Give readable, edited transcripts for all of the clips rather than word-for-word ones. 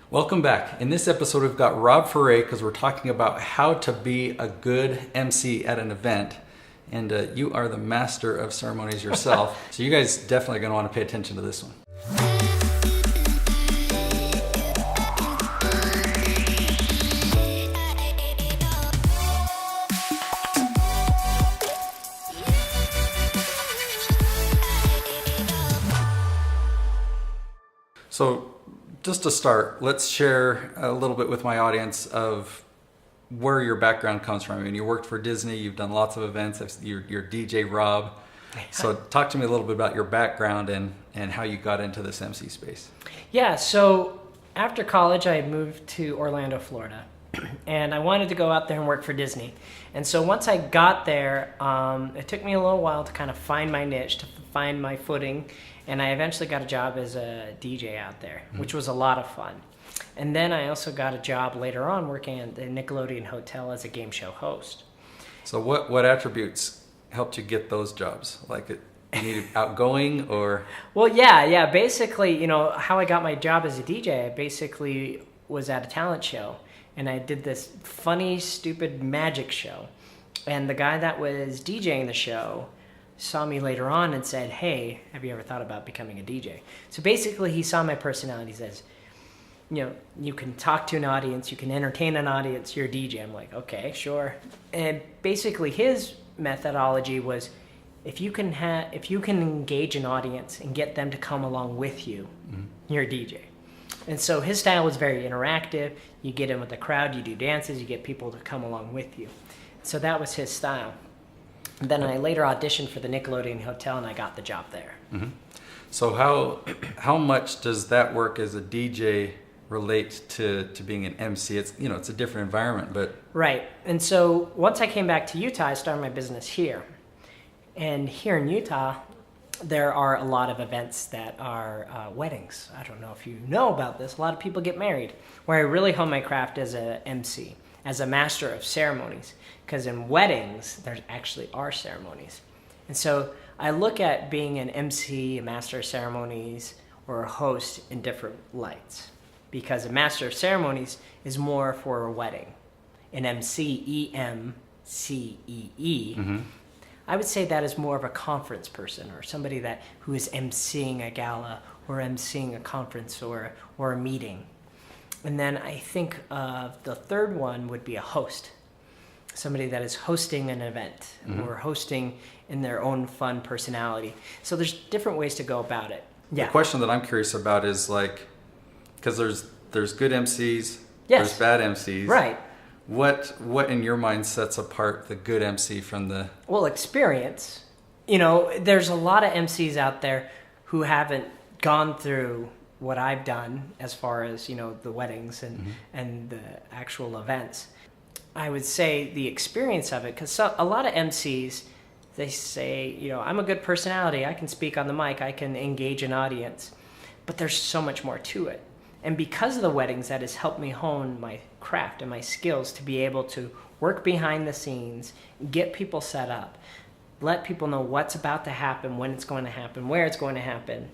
Welcome back. In this episode, we've got Rob Ferre because we're talking about how to be a good MC at an event. And you are the master of ceremonies yourself. So you guys definitely going to want to pay attention to this one. So just to start, let's share a little bit with my audience of where your background comes from. I mean, you worked for Disney, you've done lots of events, you're DJ Rob. So talk to me a little bit about your background and how you got into this MC space. Yeah, so after college, I moved to Orlando, Florida, and I wanted to go out there and work for Disney. And so once I got there, it took me a little while to kind of find my niche, to find my footing, and I eventually got a job as a DJ out there, which was a lot of fun. And then I also got a job later on working at the Nickelodeon Hotel as a game show host. So what attributes helped you get those jobs? Like you needed outgoing or? Well, yeah. Basically, how I got my job as a DJ, I basically was at a talent show. And I did this funny, stupid magic show. And the guy that was DJing the show saw me later on and said, "Hey, have you ever thought about becoming a DJ?" So basically, he saw my personality. He says, you can talk to an audience, you can entertain an audience, you're a DJ. I'm like, okay, sure. And basically, his methodology was, if you can engage an audience and get them to come along with you, you're a DJ. And so his style was very interactive. You get in with the crowd, you do dances, you get people to come along with you. So that was his style. And then I later auditioned for the Nickelodeon Hotel, and I got the job there. Mm-hmm. So how much does that work as a DJ relate to being an MC? It's it's a different environment, but right. And so once I came back to Utah, I started my business here. And here in Utah, there are a lot of events that are weddings. I don't know if you know about this. A lot of people get married, where I really hone my craft as a MC, as a master of ceremonies. Because in weddings, there actually are ceremonies. And so I look at being an MC, a master of ceremonies, or a host in different lights. Because a master of ceremonies is more for a wedding. An MC, EMCEE, I would say that is more of a conference person, or somebody who is emceeing a gala or emceeing a conference or a meeting. And then I think the third one would be a host. Somebody that is hosting an event or hosting in their own fun personality. So there's different ways to go about it. Yeah. The question that I'm curious about is because there's good MCs, yes, there's bad MCs. Right. What in your mind sets apart the good MC from the... Well, experience. There's a lot of MCs out there who haven't gone through what I've done as far as, the weddings and the actual events. I would say the experience of it, because a lot of MCs, they say, I'm a good personality, I can speak on the mic, I can engage an audience, but there's so much more to it. And because of the weddings, that has helped me hone my craft and my skills to be able to work behind the scenes, get people set up, let people know what's about to happen, when it's going to happen, where it's going to happen.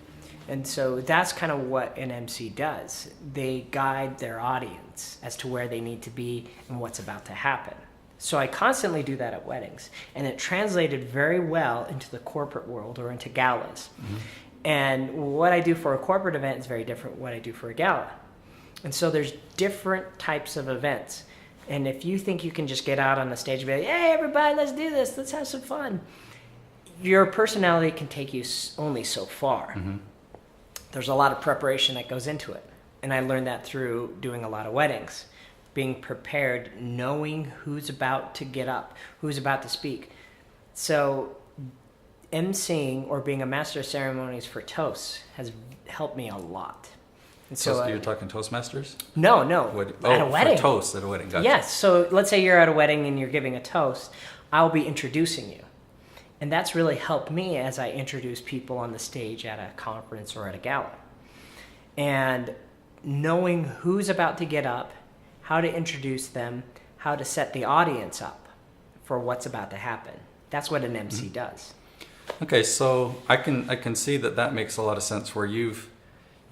And so that's kind of what an MC does. They guide their audience as to where they need to be and what's about to happen. So I constantly do that at weddings, and it translated very well into the corporate world or into galas. And what I do for a corporate event is very different from what I do for a gala. And so there's different types of events. And if you think you can just get out on the stage and be like, "Hey, everybody, let's do this. Let's have some fun," your personality can take you only so far. There's a lot of preparation that goes into it. And I learned that through doing a lot of weddings. Being prepared, knowing who's about to get up, who's about to speak. So emceeing or being a master of ceremonies for toasts has helped me a lot. And so you're talking Toastmasters? No. At a wedding. For toast at a wedding, gotcha. Yes, so let's say you're at a wedding and you're giving a toast. I'll be introducing you. And that's really helped me as I introduce people on the stage at a conference or at a gala. And knowing who's about to get up, how to introduce them, how to set the audience up for what's about to happen. That's what an MC does. Okay, so I can see that makes a lot of sense where you've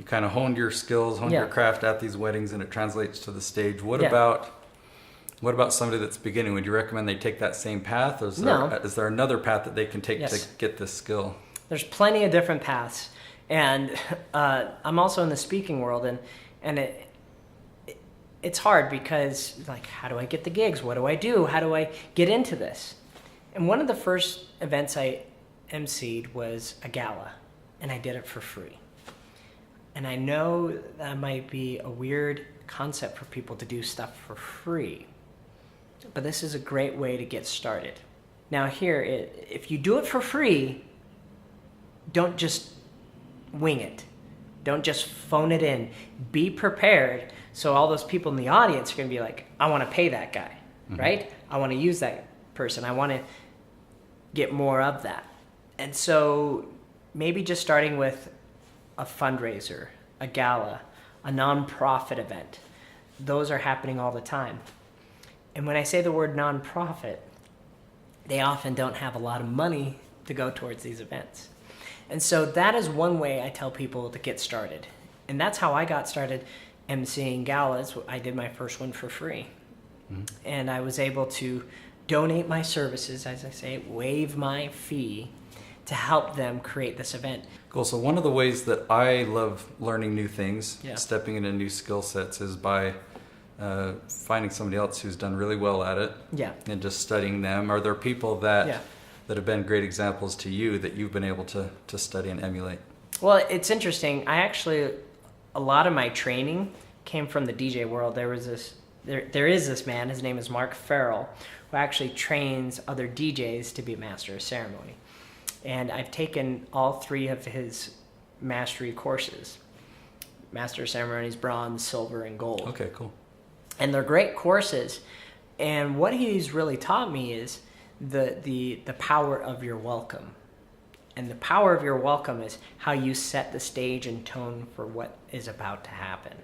you kind of honed your skills, honed Yeah. your craft at these weddings, and it translates to the stage. What Yeah. about somebody that's beginning? Would you recommend they take that same path, or No. is there another path that they can take Yes. to get this skill? There's plenty of different paths, and I'm also in the speaking world, and it's hard because, like, how do I get the gigs? What do I do? How do I get into this? And one of the first events I emceed was a gala, and I did it for free. And I know that might be a weird concept for people to do stuff for free, but this is a great way to get started. Now here, if you do it for free, don't just wing it. Don't just phone it in. Be prepared. So all those people in the audience are going to be like, I want to pay that guy, right? I want to use that person. I want to get more of that. And so maybe just starting with a fundraiser, a gala, a nonprofit event. Those are happening all the time. And when I say the word nonprofit, they often don't have a lot of money to go towards these events. And so that is one way I tell people to get started. And that's how I got started emceeing galas. I did my first one for free. And I was able to donate my services, as I say, waive my fee to help them create this event. Cool. So one of the ways that I love learning new things, Yeah. stepping into new skill sets, is by finding somebody else who's done really well at it, Yeah. and just studying them. Are there people that Yeah. that have been great examples to you that you've been able to study and emulate? Well, it's interesting. A lot of my training came from the DJ world. There is this man, his name is Ferre, who actually trains other DJs to be master of ceremony. And I've taken all 3 of his mastery courses: Master of Ceremonies, Bronze, Silver, and Gold. Okay, cool. And they're great courses. And what he's really taught me is the power of your welcome. And the power of your welcome is how you set the stage and tone for what is about to happen.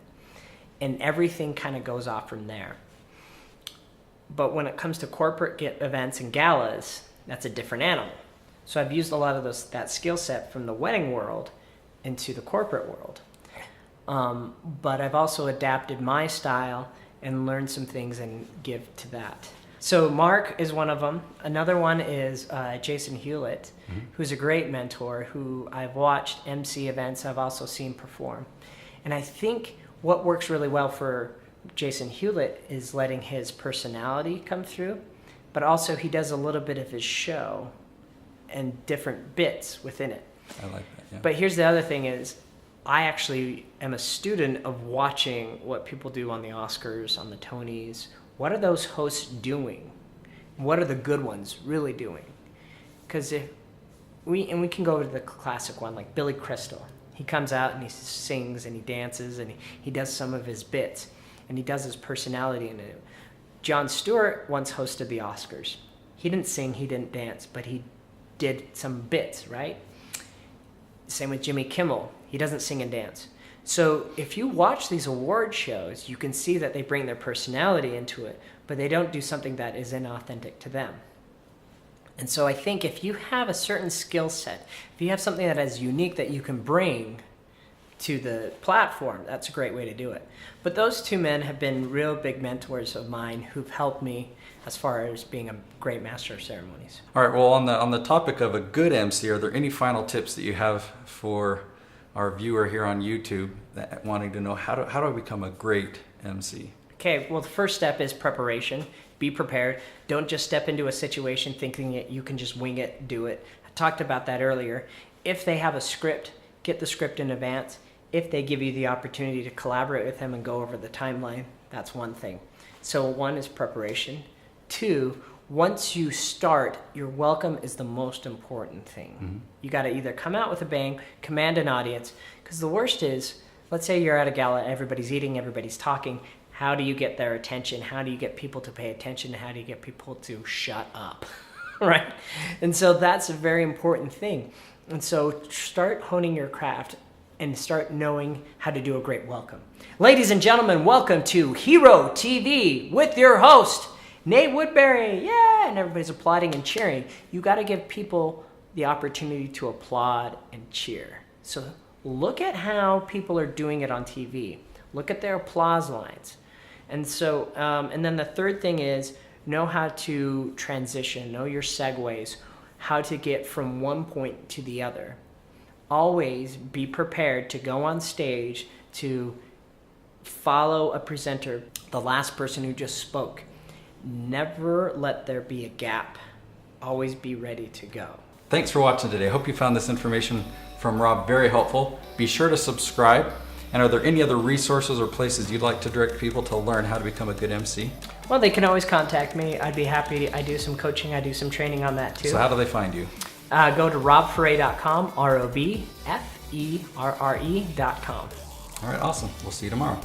And everything kind of goes off from there. But when it comes to corporate events and galas, that's a different animal. So I've used a lot of that skill set from the wedding world into the corporate world. But I've also adapted my style and learned some things and give to that. So Mark is one of them. Another one is Jason Hewlett, who's a great mentor who I've watched MC events. I've also seen perform. And I think what works really well for Jason Hewlett is letting his personality come through, but also he does a little bit of his show and different bits within it. I like that, yeah. But here's the other thing is, I actually am a student of watching what people do on the Oscars, on the Tonys. What are those hosts doing? What are the good ones really doing? Because we can go to the classic one, like Billy Crystal. He comes out and he sings and he dances and he does some of his bits and he does his personality in it. Jon Stewart once hosted the Oscars. He didn't sing, he didn't dance, but he did some bits, right? Same with Jimmy Kimmel. He doesn't sing and dance. So if you watch these award shows, you can see that they bring their personality into it, but they don't do something that is inauthentic to them. And so I think if you have a certain skill set, if you have something that is unique that you can bring to the platform, that's a great way to do it. But those 2 men have been real big mentors of mine who've helped me as far as being a great master of ceremonies. All right. Well, on the topic of a good MC, are there any final tips that you have for our viewer here on YouTube that wanting to know how do I become a great MC? Okay, well, the first step is preparation. Be prepared. Don't just step into a situation thinking that you can just wing it, do it. I talked about that earlier. If they have a script, get the script in advance. If they give you the opportunity to collaborate with them and go over the timeline, that's one thing. So 1 is preparation. 2, once you start, your welcome is the most important thing. You got to either come out with a bang, command an audience, because the worst is, let's say you're at a gala, everybody's eating, everybody's talking. How do you get their attention? How do you get people to pay attention? How do you get people to shut up? Right? And so that's a very important thing. And so start honing your craft and start knowing how to do a great welcome. Ladies and gentlemen, welcome to Hero TV with your host, Nate Woodbury. Yeah, and everybody's applauding and cheering. You got to give people the opportunity to applaud and cheer. So look at how people are doing it on TV. Look at their applause lines. And so, and then the third thing is know how to transition, know your segues, how to get from one point to the other. Always be prepared to go on stage to follow a presenter, the last person who just spoke. Never let there be a gap. Always be ready to go. Thanks for watching today. I hope you found this information from Rob very helpful. Be sure to subscribe. And are there any other resources or places you'd like to direct people to learn how to become a good MC? Well, they can always contact me. I'd be happy. I do some coaching. I do some training on that too. So how do they find you? Go to robferre.com, ROBFERRE.com. All right, awesome. We'll see you tomorrow.